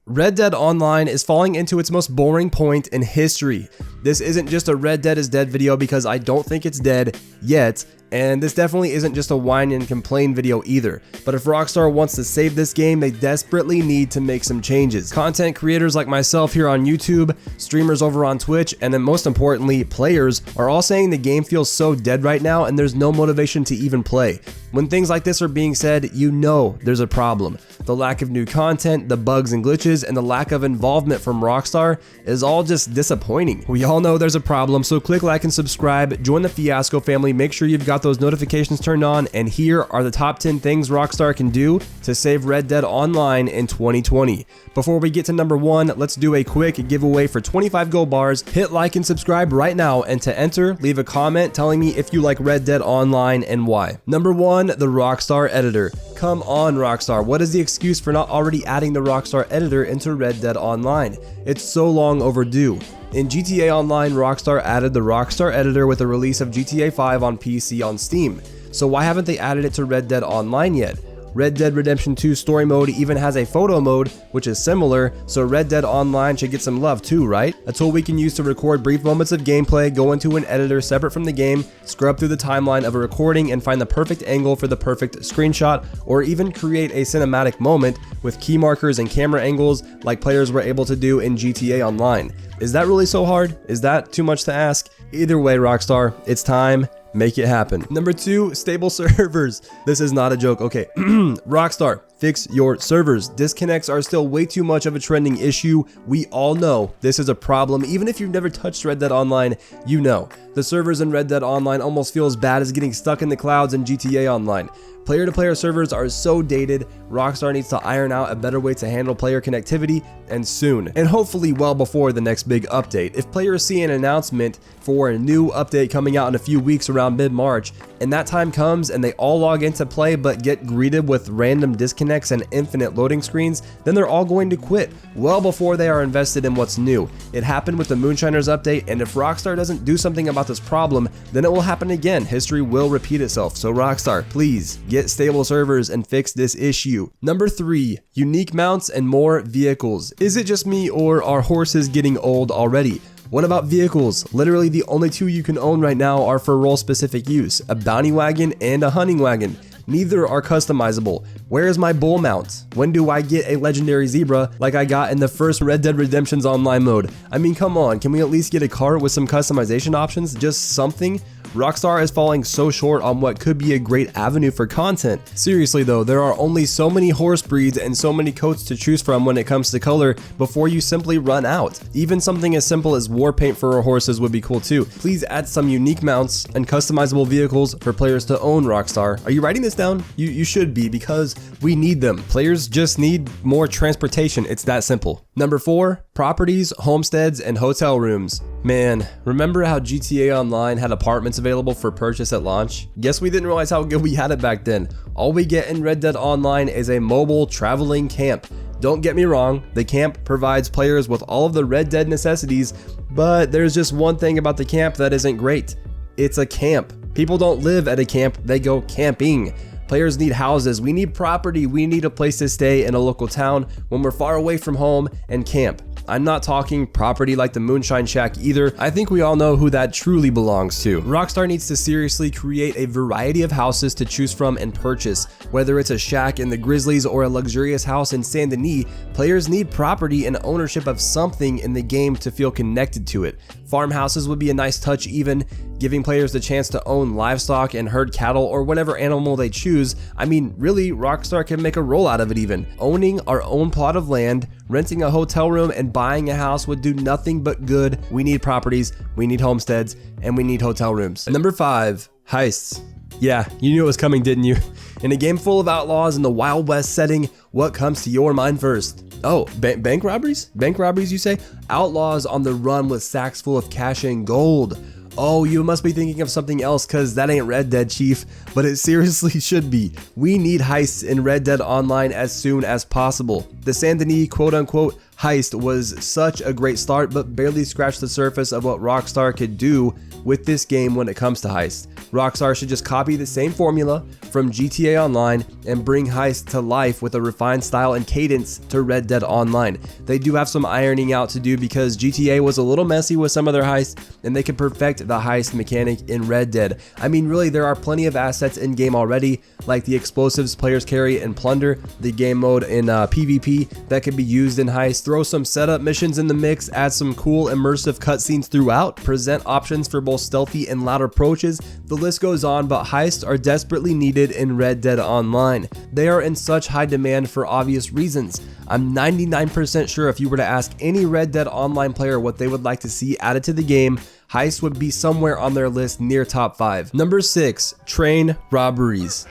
Red Dead Online is falling into its most boring point in history. This isn't just a Red Dead is dead video because I don't think it's dead yet, and this definitely isn't just a whine and complain video either. But if Rockstar wants to save this game, they desperately need to make some changes. Content creators like myself here on YouTube, streamers over on Twitch, and then most importantly, players are all saying the game feels so dead right now and there's no motivation to even play. When things like this are being said, you know there's a problem. The lack of new content, the bugs and glitches, and the lack of involvement from Rockstar is all just disappointing. We all know there's a problem, so click like and subscribe, join the Fiasco family, make sure you've got those notifications turned on, and here are the top 10 things Rockstar can do to save Red Dead Online in 2020. Before we get to number 1, let's do a quick giveaway for 25 gold bars. Hit like and subscribe right now, and to enter, leave a comment telling me if you like Red Dead Online and why. Number 1, the Rockstar Editor. Come on, Rockstar, what is the excuse for not already adding the Rockstar Editor into Red Dead Online? It's so long overdue. In GTA Online, Rockstar added the Rockstar Editor with the release of GTA 5 on PC on Steam. So why haven't they added it to Red Dead Online yet? Red Dead Redemption 2 story mode even has a photo mode, which is similar, so Red Dead Online should get some love too, right? A tool we can use to record brief moments of gameplay, go into an editor separate from the game, scrub through the timeline of a recording and find the perfect angle for the perfect screenshot, or even create a cinematic moment with key markers and camera angles like players were able to do in GTA Online. Is that really so hard? Is that too much to ask? Either way, Rockstar, it's time. Make it happen. Number 2, stable servers. This is not a joke. Okay, Rockstar, fix your servers. Disconnects are still way too much of a trending issue. We all know this is a problem. Even if you've never touched Red Dead Online, you know. The servers in Red Dead Online almost feel as bad as getting stuck in the clouds in GTA Online. Player-to-player servers are so dated, Rockstar needs to iron out a better way to handle player connectivity, and soon. And hopefully well before the next big update. If players see an announcement for a new update coming out in a few weeks around mid-March, and that time comes and they all log into play but get greeted with random disconnects and infinite loading screens, then they're all going to quit well before they are invested in what's new. It happened with the Moonshiners update, and if Rockstar doesn't do something about this problem, then it will happen again. History will repeat itself. So Rockstar, please get stable servers and fix this issue. Number 3, unique mounts and more vehicles. Is it just me, or are horses getting old already? What about vehicles? Literally the only 2 you can own right now are for role specific use, a bounty wagon and a hunting wagon. Neither are customizable. Where is my bull mount? When do I get a legendary zebra like I got in the first Red Dead Redemption's online mode? I mean, come on, can we at least get a cart with some customization options? Just something? Rockstar is falling so short on what could be a great avenue for content. Seriously though, there are only so many horse breeds and so many coats to choose from when it comes to color before you simply run out. Even something as simple as war paint for our horses would be cool too. Please add some unique mounts and customizable vehicles for players to own, Rockstar. Are you writing this down? You should be, because we need them. Players just need more transportation. It's that simple. Number 4, properties, homesteads, and hotel rooms. Man, remember how GTA Online had apartments available for purchase at launch? Guess we didn't realize how good we had it back then. All we get in Red Dead Online is a mobile traveling camp. Don't get me wrong, the camp provides players with all of the Red Dead necessities, but there's just one thing about the camp that isn't great. It's a camp. People don't live at a camp, they go camping. Players need houses, we need property, we need a place to stay in a local town when we're far away from home and camp. I'm not talking property like the Moonshine Shack either. I think we all know who that truly belongs to. Rockstar needs to seriously create a variety of houses to choose from and purchase. Whether it's a shack in the Grizzlies or a luxurious house in Saint Denis, players need property and ownership of something in the game to feel connected to it. Farmhouses would be a nice touch, even giving players the chance to own livestock and herd cattle or whatever animal they choose. I mean, really, Rockstar can make a roll out of it even. Owning our own plot of land, renting a hotel room, and buying a house would do nothing but good. We need properties, we need homesteads, and we need hotel rooms. Number 5, heists. Yeah, you knew it was coming, didn't you? In a game full of outlaws in the Wild West setting, what comes to your mind first? Oh, bank robberies? Bank robberies, you say? Outlaws on the run with sacks full of cash and gold. Oh, you must be thinking of something else, cause that ain't Red Dead, Chief, but it seriously should be. We need heists in Red Dead Online as soon as possible. The Saint Denis quote-unquote heist was such a great start, but barely scratched the surface of what Rockstar could do with this game when it comes to heists. Rockstar should just copy the same formula from GTA Online and bring Heists to life with a refined style and cadence to Red Dead Online. They do have some ironing out to do because GTA was a little messy with some of their heists, and they could perfect the heist mechanic in Red Dead. I mean, really, there are plenty of assets in game already, like the explosives players carry and plunder, the game mode in PvP that could be used in Heist. Throw some setup missions in the mix, add some cool immersive cutscenes throughout, present options for both stealthy and loud approaches. The list goes on, but heists are desperately needed in Red Dead Online. They are in such high demand for obvious reasons. I'm 99% sure if you were to ask any Red Dead Online player what they would like to see added to the game, Heist would be somewhere on their list near top 5. Number 6, train robberies.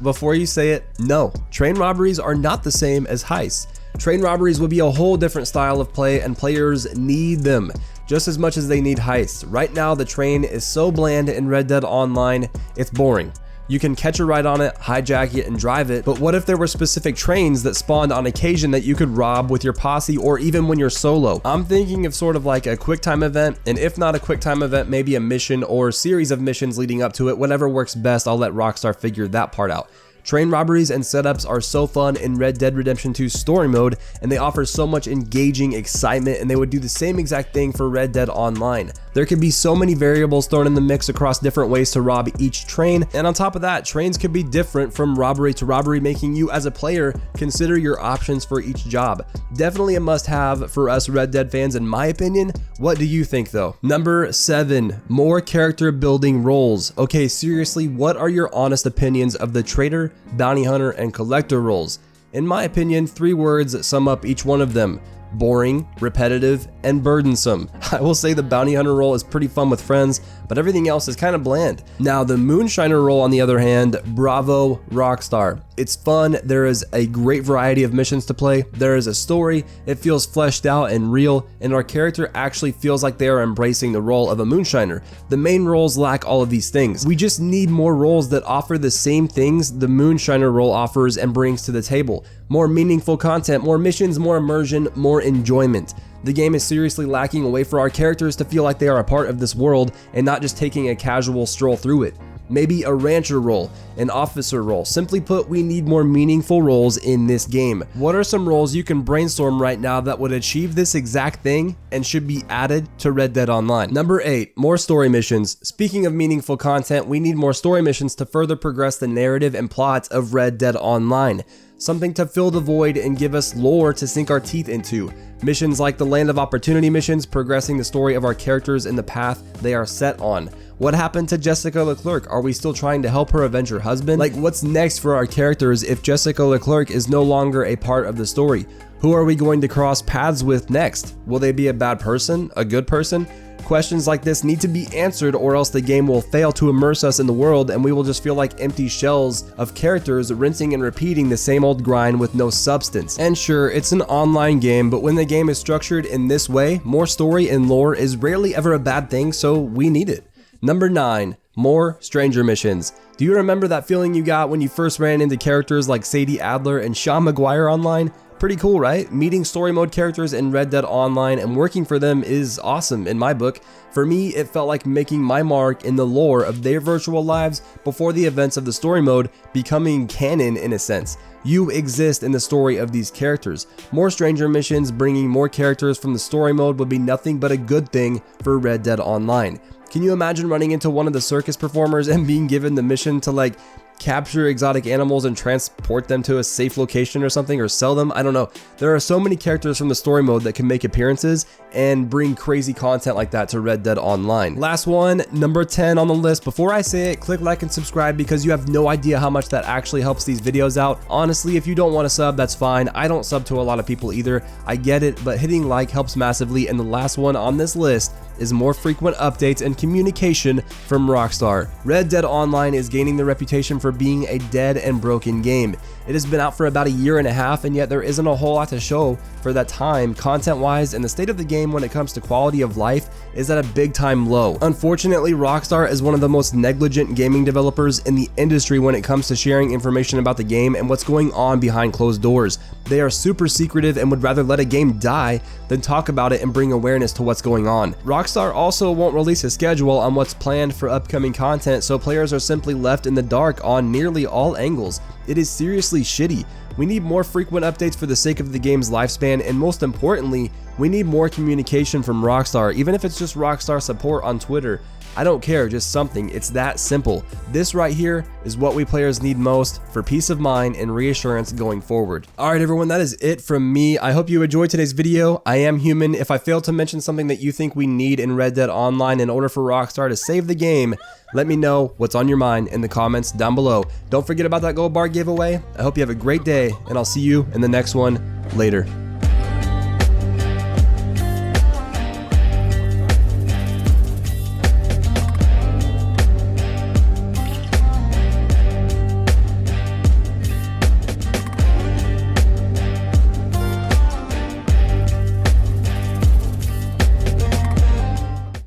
Before you say it, no, train robberies are not the same as heists. Train robberies would be a whole different style of play, and players need them just as much as they need heists. Right now, the train is so bland in Red Dead Online, it's boring. You can catch a ride on it, hijack it, and drive it, but what if there were specific trains that spawned on occasion that you could rob with your posse or even when you're solo? I'm thinking of sort of like a quick time event, and if not a quick time event, maybe a mission or a series of missions leading up to it. Whatever works best, I'll let Rockstar figure that part out. Train robberies and setups are so fun in Red Dead Redemption 2 story mode, and they offer so much engaging excitement, and they would do the same exact thing for Red Dead Online. There could be so many variables thrown in the mix across different ways to rob each train, and on top of that, trains could be different from robbery to robbery, making you as a player consider your options for each job. Definitely a must-have for us Red Dead fans in my opinion. What do you think though? Number 7, more character building roles. Okay, seriously, what are your honest opinions of the trader, bounty hunter, and collector roles? In my opinion, 3 words sum up each one of them: boring, repetitive, and burdensome. I will say the bounty hunter role is pretty fun with friends, but everything else is kind of bland. Now, the moonshiner role, on the other hand, bravo Rockstar. It's fun, there is a great variety of missions to play, there is a story, it feels fleshed out and real, and our character actually feels like they are embracing the role of a moonshiner. The main roles lack all of these things. We just need more roles that offer the same things the moonshiner role offers and brings to the table. More meaningful content, more missions, more immersion, more enjoyment. The game is seriously lacking a way for our characters to feel like they are a part of this world and not just taking a casual stroll through it. Maybe a rancher role, an officer role. Simply put, we need more meaningful roles in this game. What are some roles you can brainstorm right now that would achieve this exact thing and should be added to Red Dead Online? Number 8, more story missions. Speaking of meaningful content, we need more story missions to further progress the narrative and plot of Red Dead Online. Something to fill the void and give us lore to sink our teeth into. Missions like the Land of Opportunity missions, progressing the story of our characters in the path they are set on. What happened to Jessica Leclerc? Are we still trying to help her avenge her husband? Like, what's next for our characters if Jessica Leclerc is no longer a part of the story? Who are we going to cross paths with next? Will they be a bad person? A good person? Questions like this need to be answered, or else the game will fail to immerse us in the world and we will just feel like empty shells of characters rinsing and repeating the same old grind with no substance. And sure, it's an online game, but when the game is structured in this way, more story and lore is rarely ever a bad thing, so we need it. Number 9, more stranger missions. Do you remember that feeling you got when you first ran into characters like Sadie Adler and Sean McGuire online? Pretty cool, right? Meeting story mode characters in Red Dead Online and working for them is awesome in my book. For me, it felt like making my mark in the lore of their virtual lives before the events of the story mode becoming canon in a sense. You exist in the story of these characters. More stranger missions bringing more characters from the story mode would be nothing but a good thing for Red Dead Online. Can you imagine running into one of the circus performers and being given the mission to like capture exotic animals and transport them to a safe location or something, or sell them? I don't know. There are so many characters from the story mode that can make appearances and bring crazy content like that to Red Dead Online. Last one, number 10 on the list. Before I say it, click like and subscribe because you have no idea how much that actually helps these videos out. Honestly, if you don't want to sub, that's fine. I don't sub to a lot of people either. I get it, but hitting like helps massively. And the last one on this list is more frequent updates and communication from Rockstar. Red Dead Online is gaining the reputation for being a dead and broken game. It has been out for about a year and a half, and yet there isn't a whole lot to show for that time content-wise, and the state of the game when it comes to quality of life is at a big time low. Unfortunately, Rockstar is one of the most negligent gaming developers in the industry when it comes to sharing information about the game and what's going on behind closed doors. They are super secretive and would rather let a game die than talk about it and bring awareness to what's going on. Rockstar also won't release a schedule on what's planned for upcoming content, so players are simply left in the dark on nearly all angles. It is seriously shitty. We need more frequent updates for the sake of the game's lifespan, and most importantly, we need more communication from Rockstar, even if it's just Rockstar support on Twitter. I don't care, just something. It's that simple. This right here is what we players need most for peace of mind and reassurance going forward. Alright everyone, that is it from me. I hope you enjoyed today's video. I am human. If I failed to mention something that you think we need in Red Dead Online in order for Rockstar to save the game, let me know what's on your mind in the comments down below. Don't forget about that gold bar giveaway. I hope you have a great day, and I'll see you in the next one. Later.